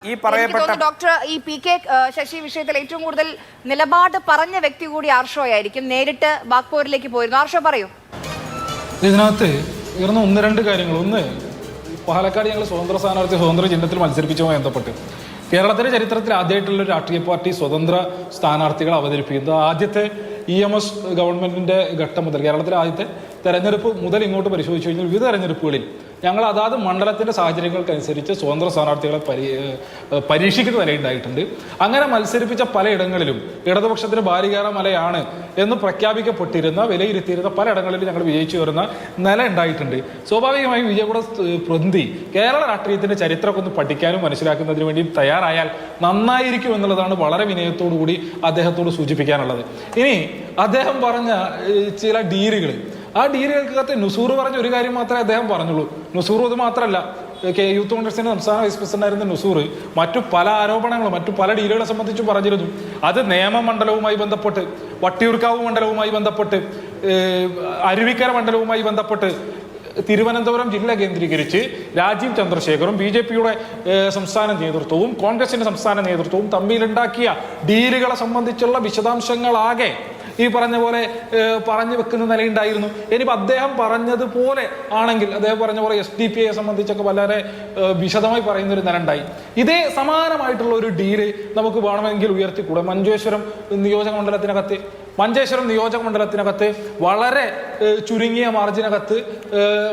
ഈ പറയപ്പെട്ട ഡോക്ടർ ഈ പി കെ ശശി വിഷയത്തിൽ ഏറ്റവും കൂടുതൽ നിലപാട് പറഞ്ഞ വ്യക്തി കൂടി ആർഷോയായിരിക്കും. നേരിട്ട് ബാഗ്പൂരിലേക്ക് പോയിരുന്നു. ആർഷോ പറയൂ. ഇതിനകത്ത് ഉയർന്ന ഒന്ന് രണ്ട് കാര്യങ്ങൾ. ഒന്ന്, പാലക്കാട് ഞങ്ങൾ സ്വതന്ത്ര സ്ഥാനാർത്ഥി സ്വതന്ത്ര ചിഹ്നത്തിൽ മത്സരിപ്പിച്ചുമായി ബന്ധപ്പെട്ട് കേരളത്തിന്റെ ചരിത്രത്തിൽ ആദ്യമായിട്ടുള്ള ഒരു രാഷ്ട്രീയ പാർട്ടി സ്വതന്ത്ര സ്ഥാനാർത്ഥികൾ അവതരിപ്പിക്കുന്നത് ആദ്യത്തെ EMS ഗവൺമെന്റിന്റെ ഘട്ടം മുതൽ കേരളത്തിലെ ആദ്യത്തെ തെരഞ്ഞെടുപ്പ് മുതൽ ഇങ്ങോട്ട് പരിശോധിച്ചു കഴിഞ്ഞാൽ വിവിധ തെരഞ്ഞെടുപ്പുകളിൽ ഞങ്ങൾ അതാത് മണ്ഡലത്തിന്റെ സാഹചര്യങ്ങൾക്കനുസരിച്ച് സ്വതന്ത്ര സ്ഥാനാർത്ഥികളെ പരീക്ഷിക്കുന്ന നിലയുണ്ടായിട്ടുണ്ട്. അങ്ങനെ മത്സരിപ്പിച്ച പലയിടങ്ങളിലും ഇടതുപക്ഷത്തിന് ബാലികേറ മലയാണ് എന്ന് പ്രഖ്യാപിക്കപ്പെട്ടിരുന്ന വിലയിരുത്തിയിരുന്ന പലയിടങ്ങളിലും ഞങ്ങൾ വിജയിച്ചു വരുന്ന നില ഉണ്ടായിട്ടുണ്ട്. സ്വാഭാവികമായും വിജയപുര പ്രതി കേരള രാഷ്ട്രീയത്തിന്റെ ചരിത്രമൊക്കെ ഒന്ന് പഠിക്കാനും മനസ്സിലാക്കുന്നതിന് വേണ്ടിയും തയ്യാറായാൽ നന്നായിരിക്കും എന്നുള്ളതാണ് വളരെ വിനയത്തോടു കൂടി അദ്ദേഹത്തോട് സൂചിപ്പിക്കാനുള്ളത്. ഇനി അദ്ദേഹം പറഞ്ഞ ചില ഡീലുകൾ, ആ ഡീലുകൾക്കകത്ത് നുസൂർ പറഞ്ഞ ഒരു കാര്യം മാത്രമേ അദ്ദേഹം പറഞ്ഞുള്ളൂ. നുസൂർ അത് മാത്രമല്ല, യൂത്ത് കോൺഗ്രസിന്റെ സംസ്ഥാന വൈസ് പ്രസിഡന്റായിരുന്ന നുസൂർ മറ്റു പല ആരോപണങ്ങളും മറ്റു പല ഡീലുകളെ സംബന്ധിച്ചും പറഞ്ഞിരുന്നു. അത് നിയമമണ്ഡലവുമായി ബന്ധപ്പെട്ട്, വട്ടിയൂർക്കാവ് മണ്ഡലവുമായി ബന്ധപ്പെട്ട്, അരുവിക്കര മണ്ഡലവുമായി ബന്ധപ്പെട്ട്, തിരുവനന്തപുരം ജില്ല കേന്ദ്രീകരിച്ച് രാജീവ് ചന്ദ്രശേഖറും BJPയുടെ സംസ്ഥാന നേതൃത്വവും കോൺഗ്രസിന്റെ സംസ്ഥാന നേതൃത്വവും തമ്മിലുണ്ടാക്കിയ ഡീലുകളെ സംബന്ധിച്ചുള്ള വിശദാംശങ്ങളാകെ ഈ പറഞ്ഞ പോലെ പറഞ്ഞു വെക്കുന്ന നിലയുണ്ടായിരുന്നു. ഇനിയിപ്പോൾ അദ്ദേഹം പറഞ്ഞതുപോലെ ആണെങ്കിൽ, അദ്ദേഹം പറഞ്ഞ പോലെ SDPIയെ സംബന്ധിച്ചൊക്കെ വളരെ വിശദമായി പറയുന്ന ഒരു നിലയുണ്ടായി. ഇതേ സമാനമായിട്ടുള്ള ഒരു ഡീല് നമുക്ക് വേണമെങ്കിൽ ഉയർത്തിക്കൂടെ? മഞ്ചേശ്വരം നിയോജക മണ്ഡലത്തിനകത്ത് വളരെ ചുരുങ്ങിയ മാർജിനകത്ത്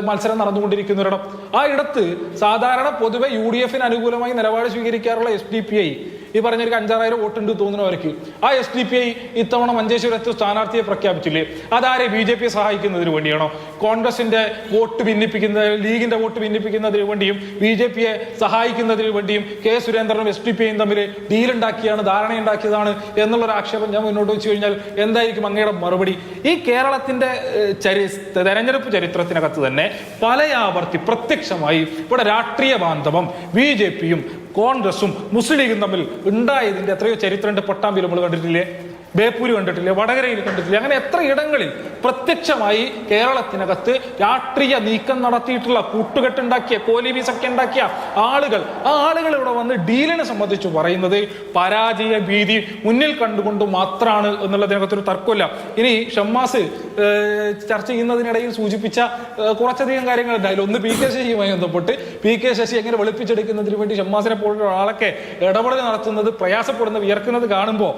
മത്സരം നടന്നുകൊണ്ടിരിക്കുന്നൊരിടം. ആ ഇടത്ത് സാധാരണ പൊതുവെ UDFന് അനുകൂലമായി നിലപാട് സ്വീകരിക്കാറുള്ള SDPI, ഈ പറഞ്ഞൊരു 5,000 വോട്ടുണ്ട് തോന്നുന്നവർക്ക്, ആ SDPI ഇത്തവണ മഞ്ചേശ്വരത്ത് സ്ഥാനാർത്ഥിയെ പ്രഖ്യാപിച്ചില്ലേ? അതാരെ BJPയെ സഹായിക്കുന്നതിന് വേണ്ടിയാണോ? കോൺഗ്രസിന്റെ വോട്ട് ഭിന്നിപ്പിക്കുന്ന, ലീഗിന്റെ വോട്ട് ഭിന്നിപ്പിക്കുന്നതിന് വേണ്ടിയും BJPയെ സഹായിക്കുന്നതിന് വേണ്ടിയും K സുരേന്ദ്രനും SDPIയും തമ്മിൽ ഡീലുണ്ടാക്കിയാണ്, ധാരണയുണ്ടാക്കിയതാണ് എന്നുള്ളൊരു ആക്ഷേപം ഞാൻ മുന്നോട്ട് വെച്ച് കഴിഞ്ഞാൽ എന്തായിരിക്കും അങ്ങയുടെ മറുപടി? ഈ കേരളത്തിന്റെ തെരഞ്ഞെടുപ്പ് ചരിത്രത്തിനകത്ത് തന്നെ പലയാവർത്തി പ്രത്യക്ഷമായി ഇവിടെ രാഷ്ട്രീയ ബാന്ധവം BJPയും കോൺഗ്രസും മുസ്ലിം ലീഗും തമ്മിൽ ഉണ്ടായതിന്റെ എത്രയോ ചരിത്രമുണ്ട്. പട്ടാമ്പിയിൽ നമ്മൾ കണ്ടിട്ടില്ലേ? ബേപ്പൂര് കണ്ടിട്ടില്ലേ? വടകരയിൽ കണ്ടിട്ടില്ലേ? അങ്ങനെ എത്ര ഇടങ്ങളിൽ പ്രത്യക്ഷമായി കേരളത്തിനകത്ത് രാഷ്ട്രീയ നീക്കം നടത്തിയിട്ടുള്ള, കൂട്ടുകെട്ടുണ്ടാക്കിയ, കോലീബീസൊക്കെ ഉണ്ടാക്കിയ ആളുകൾ, ആ ആളുകൾ ഇവിടെ വന്ന് ഡീലിനെ സംബന്ധിച്ച് പറയുന്നത് പരാജയ ഭീതി മുന്നിൽ കണ്ടുകൊണ്ട് മാത്രമാണ് എന്നുള്ളതിനകത്തൊരു തർക്കമില്ല. ഇനി ഷമ്മാസ് ചർച്ച ചെയ്യുന്നതിനിടയിൽ സൂചിപ്പിച്ച കുറച്ചധികം കാര്യങ്ങൾ ഉണ്ടായില്ല. ഒന്ന് PK ശശിയുമായി ബന്ധപ്പെട്ട് PK ശശി എങ്ങനെ വെളുപ്പിച്ചെടുക്കുന്നതിന് വേണ്ടി ഷമ്മാസിനെ പോലുള്ള ആളൊക്കെ ഇടപെടൽ നടത്തുന്നത്, പ്രയാസപ്പെടുന്നത്, വിയർക്കുന്നത് കാണുമ്പോൾ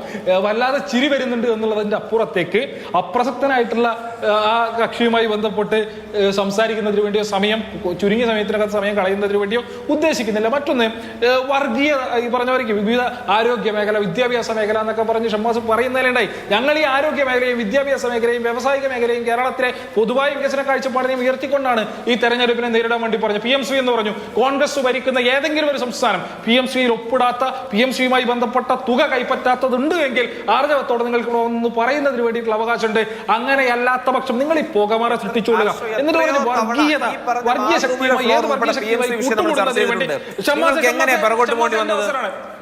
വല്ലാതെ ചിരി വരുന്നുണ്ട് എന്നുള്ളതിന്റെ അപ്പുറത്തേക്ക് അപ്രസക്തനായിട്ടുള്ള ആ കക്ഷിയുമായി ബന്ധപ്പെട്ട് സംസാരിക്കുന്നതിന് വേണ്ടിയോ ചുരുങ്ങിയ സമയത്തിനകത്ത് സമയം കളയുന്നതിന് വേണ്ടിയോ ഉദ്ദേശിക്കുന്നില്ല. മറ്റൊന്ന്, വർഗീയ, ഈ പറഞ്ഞവർക്ക് വിവിധ ആരോഗ്യ മേഖല, വിദ്യാഭ്യാസ മേഖല എന്നൊക്കെ പറഞ്ഞ് ഷമ്മാസ് പറയുന്നതിലുണ്ടായി. ഞങ്ങൾ ഈ ആരോഗ്യ മേഖലയും വിദ്യാഭ്യാസ മേഖലയും വ്യാവസായിക മേഖലയും കേരളത്തിലെ പൊതുവായ വികസന കാഴ്ചപ്പാടിനെയും ഉയർത്തിക്കൊണ്ടാണ് ഈ തെരഞ്ഞെടുപ്പിനെ നേരിടാൻ വേണ്ടി പറഞ്ഞു. PMC എന്ന് പറഞ്ഞു. കോൺഗ്രസ് ഭരിക്കുന്ന ഏതെങ്കിലും ഒരു സംസ്ഥാനം PMCയിൽ ഒപ്പിടാത്ത, PMCയുമായി ബന്ധപ്പെട്ട തുക കൈപ്പറ്റാത്തതുണ്ട് എങ്കിൽ ആർജവത്തോടെ നിങ്ങൾക്ക് ഒന്ന് പറയുന്നതിന് വേണ്ടിയിട്ടുള്ള അവകാശമുണ്ട്. അങ്ങനെയല്ലാത്ത പക്ഷം നിങ്ങൾ ഈ പുകമറ സൃഷ്ടിച്ചുകൊള്ളുക. എന്നിട്ട് വർഗീയ ശക്തിയുമായി, ഏത് വർഗീയ ശക്തിയുമായി കൂട്ടുകൂടുന്നതിന് വേണ്ടി എങ്ങനെ പിറകോട്ട് പോകേണ്ടി വന്നത്?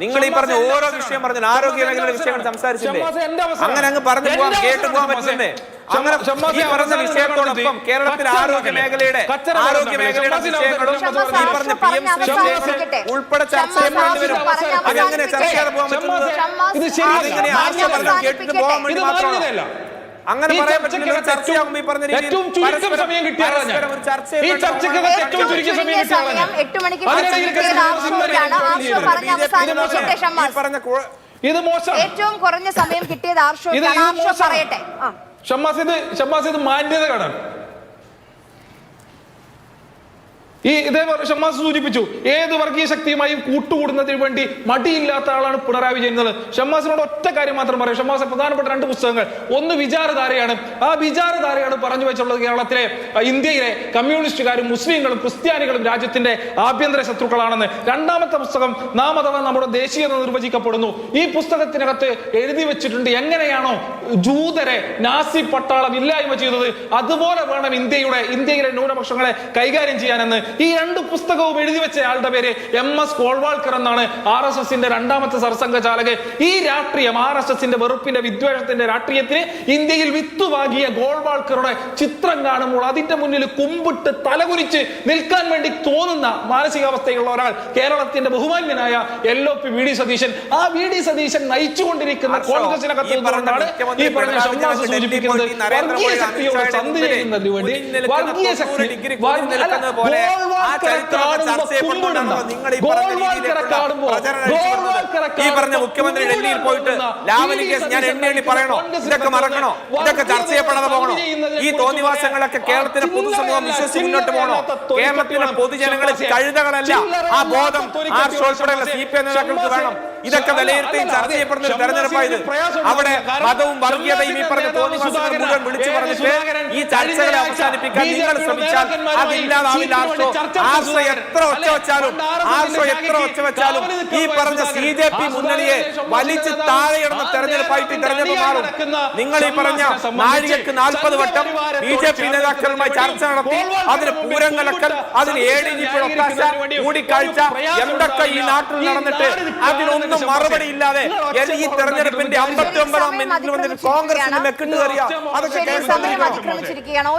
നിങ്ങൾ ഈ പറഞ്ഞ ഓരോ വിഷയം പറഞ്ഞ ആരോഗ്യ മേഖലയുടെ വിഷയങ്ങൾ സംസാരിച്ചില്ലേ? അങ്ങനെ അങ്ങ് പറഞ്ഞു പോകാൻ, കേട്ടു പോകാൻ പറ്റുന്നേ? അങ്ങനെ ഈ പറഞ്ഞ വിഷയത്തോടൊപ്പം കേരളത്തിലെ ആരോഗ്യ മേഖലയുടെ വിഷയങ്ങളും ഈ പറഞ്ഞ PMC ഉൾപ്പെടെ ചർച്ച ചെയ്യേണ്ടി വരും. അതെങ്ങനെ ചർച്ച ചെയ്യാതെ പോകാൻ പറ്റുന്നത്? അതിങ്ങനെ ആശയം പറഞ്ഞു കേട്ടിട്ട് പോകാൻ വേണ്ടി മാത്രമല്ല. അങ്ങനെ പറയാൻ പറ്റില്ല. ചർച്ചയാകുമ്പോൾ ഈ പറഞ്ഞ രീതിയിൽ ഏറ്റവും കുറഞ്ഞ സമയം കിട്ടിയത് ആർഷോ പറയട്ടെ. ഷമ്മാസ് ഇത് മാന്യത കാണാൻ ഇതേപോലെ ഷമ്മാസ് സൂചിപ്പിച്ചു. ഏത് വർഗീയ ശക്തിയുമായും കൂട്ടുകൂടുന്നതിന് വേണ്ടി മടിയില്ലാത്ത ആളാണ് പിണറായി വിജയൻ എന്നുള്ളത്. ഷമ്മാസിനോട് ഒറ്റ കാര്യം മാത്രം പറയാം. ഷമ്മാസ് പ്രധാനപ്പെട്ട 2 പുസ്തകങ്ങൾ, ഒന്ന് വിചാരധാരയാണ്. ആ വിചാരധാരയാണ് പറഞ്ഞു വെച്ചുള്ളത് കേരളത്തിലെ, ഇന്ത്യയിലെ കമ്മ്യൂണിസ്റ്റുകാരും മുസ്ലിങ്ങളും ക്രിസ്ത്യാനികളും രാജ്യത്തിന്റെ ആഭ്യന്തര ശത്രുക്കളാണെന്ന്. രണ്ടാമത്തെ പുസ്തകം നാം അഥവാ നമ്മുടെ ദേശീയത നിർവചിക്കപ്പെടുന്നു. ഈ പുസ്തകത്തിനകത്ത് എഴുതി വെച്ചിട്ടുണ്ട് എങ്ങനെയാണോ ജൂതരെ നാസി പട്ടാളം ഇല്ലായ്മ ചെയ്തത് അതുപോലെ വേണം ഇന്ത്യയിലെ ന്യൂനപക്ഷങ്ങളെ കൈകാര്യം ചെയ്യാനെന്ന്. ഈ 2 പുസ്തകവും എഴുതി വെച്ച ആളുടെ പേര് MS ഗോൾവാൾക്കർ എന്നാണ്. RSSന്റെ 2ാമത്തെ സർസംഘചാലകൻ. ഈ രാഷ്ട്രീയം RSSന്റെ വെറുപ്പിന്റെ വിദ്വേഷത്തിന്റെ രാഷ്ട്രീയത്തിന് ഇന്ത്യയിൽ വിത്തുവാകിയ ഗോൾവാൾക്കറുടെ ചിത്രം കാണുമ്പോൾ അതിന്റെ മുന്നിൽ കുമ്പിട്ട് തലകുനിച്ച് നിൽക്കാൻ വേണ്ടി തോന്നുന്ന മാനസികാവസ്ഥയുള്ള ഒരാൾ കേരളത്തിന്റെ ബഹുമാന്യനായ LOP VD സതീശൻ. ആ VD സതീശൻ നയിച്ചുകൊണ്ടിരിക്കുന്ന കോൺഗ്രസിനകത്ത് നിന്നുകൊണ്ടാണ് ഈ പറഞ്ഞ ഷംനാസ് സൂചിപ്പിക്കുന്നത് വർഗീയ ശക്തിയോട് സന്ധി ചെയ്യുന്നതിന് വേണ്ടി വർഗീയ ശക്തി ഈ പറഞ്ഞ മുഖ്യമന്ത്രി ഡൽഹിയിൽ പോയിട്ട് ലാവലി കേസ് ഞാൻ എണ്ണി പറയണോ? ഇതൊക്കെ മറക്കണോ? ഇതൊക്കെ ചർച്ച ചെയ്യപ്പെടാതെ പോകണോ? ഈ തോന്നിവാസങ്ങളൊക്കെ കേരളത്തിന്റെ പൊതുസമൂഹം വിശ്വസിച്ച് മുന്നോട്ട് പോകണോ? കേരളത്തിലെ പൊതുജനങ്ങൾ കഴുതകളല്ല. ആ ബോധം ഉൾപ്പെടെയുള്ള CPI നേതാക്കൾക്ക് വേണം. ഇതൊക്കെ വിലയിരുത്തുകയും ചർച്ച ചെയ്യപ്പെടുന്ന ഒരു തെരഞ്ഞെടുപ്പായത്. അവിടെ മതവും വർഗീയതയും ഈ പറഞ്ഞ തോന്നിവാസങ്ങൾ മുഴുവൻ വിളിച്ചു പറഞ്ഞിട്ട് ഈ ചർച്ചകളെ അവസാനിപ്പിക്കാൻ നിങ്ങൾ ശ്രമിച്ചാൽ അതില്ലാതാവില്ല. ആർഷോ എത്ര ഒച്ച വെച്ചാലും ഈ പറഞ്ഞ CJP മുന്നണിയെ വലിച്ചു താഴെയിടുന്ന തെരഞ്ഞെടുപ്പായിട്ട് തെരഞ്ഞെടുപ്പ് മാറും. നിങ്ങൾ ഈ പറഞ്ഞ നാഴികക്ക് 40 വട്ടം BJP നേതാക്കളുമായി ചർച്ച നടത്തി, അതിന് പൂരങ്ങളൊക്കെ, അതിന് ADGP കൂടിക്കാഴ്ച, എന്തൊക്കെ ഈ നാട്ടിൽ നടന്നിട്ട് അതിനൊന്നും മറുപടി ഇല്ലാതെ ഈ തെരഞ്ഞെടുപ്പിന്റെ 59ാം മിനിറ്റിൽ വന്നിട്ട് കോൺഗ്രസിന് മെക്കിട്ട് കയറിയ അതൊക്കെ സമയം അതിക്രമിച്ചിരിക്കുകയാണ്.